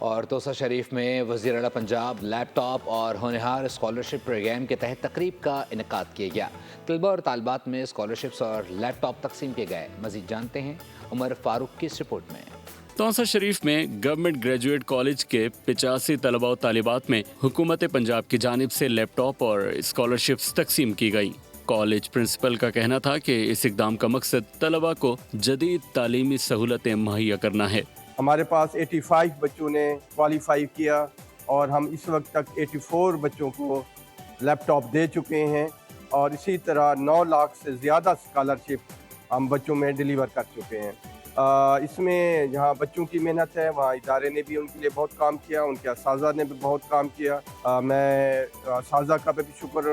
اور توسا شریف میں وزیر اعلیٰ پنجاب لیپ ٹاپ اور ہونہار اسکالرشپ پروگرام کے تحت تقریب کا انعقاد کیا گیا۔ طلباء اور طالبات میں اسکالرشپس اور لیپ ٹاپ تقسیم کیے گئے۔ مزید جانتے ہیں عمر فاروق کی اس رپورٹ میں۔ توسا شریف میں گورنمنٹ گریجویٹ کالج کے 85 طلباء و طالبات میں حکومت پنجاب کی جانب سے لیپ ٹاپ اور اسکالرشپس تقسیم کی گئی۔ کالج پرنسپل کا کہنا تھا کہ اس اقدام کا مقصد طلباء کو جدید تعلیمی سہولتیں مہیا کرنا ہے۔ ہمارے پاس 85 بچوں نے کوالیفائی کیا اور ہم اس وقت تک 84 بچوں کو لیپ ٹاپ دے چکے ہیں، اور اسی طرح 9 لاکھ سے زیادہ اسکالرشپ ہم بچوں میں ڈیلیور کر چکے ہیں۔ اس میں جہاں بچوں کی محنت ہے وہاں ادارے نے بھی ان کے لیے بہت کام کیا، ان کے اساتذہ نے بھی بہت کام کیا۔ میں اساتذہ کا بھی شکر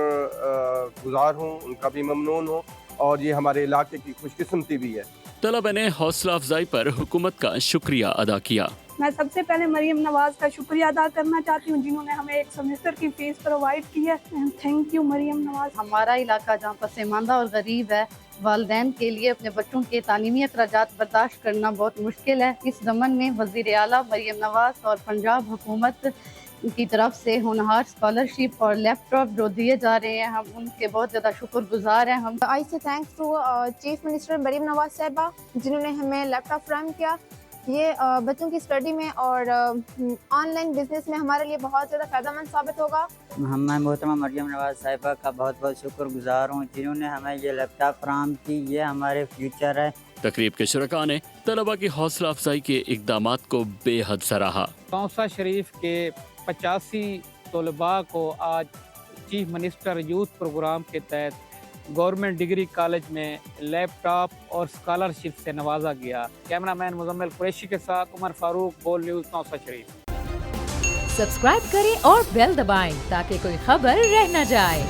گزار ہوں، ان کا بھی ممنون ہوں، اور یہ ہمارے علاقے کی خوش قسمتی بھی ہے۔ طلباء نے حوصلہ افزائی پر حکومت کا شکریہ ادا کیا۔ میں سب سے پہلے مریم نواز کا شکریہ ادا کرنا چاہتی ہوں، جنہوں نے ہمیں ایک سیمسٹر کی فیس پرووائڈ کی ہے۔ Thank you Maryam Nawaz. ہمارا علاقہ جہاں پسماندہ اور غریب ہے، والدین کے لیے اپنے بچوں کے تعلیمی اخراجات برداشت کرنا بہت مشکل ہے۔ اس ضمن میں وزیر اعلیٰ مریم نواز اور پنجاب حکومت کی طرف سے ہونہار اسکالرشپ اور لیپ ٹاپ جو دیے جا رہے ہیں، ہم ان کے بہت زیادہ شکر گزار ہیں۔ ہم I say thanks to chief minister Maryam Nawaz صاحبہ، جنہوں نے ہمیں لیپ ٹاپ فراہم کیا۔ یہ بچوں کی اسٹڈی میں اور آن لائن بزنس میں ہمارے لیے بہت زیادہ فائدہ مند ثابت ہوگا۔ میں محترمہ مریم نواز صاحبہ کا بہت بہت شکر گزار ہوں، جنہوں نے ہمیں یہ لیپ ٹاپ فراہم کی۔ یہ ہمارے فیوچر ہے۔ تقریب کے شرکاء نے طلباء کی حوصلہ افزائی کے اقدامات کو بے حد سراہا۔ توسا شریف کے 85 طلباء کو آج چیف منسٹر یوتھ پروگرام کے تحت گورنمنٹ ڈگری کالج میں لیپ ٹاپ اور اسکالرشپ سے نوازا گیا۔ کیمرہ مین مزمل قریشی کے ساتھ عمر فاروق، بول نیوز، توسا شریف۔ سبسکرائب کریں اور بیل دبائیں تاکہ کوئی خبر رہ نہ جائے۔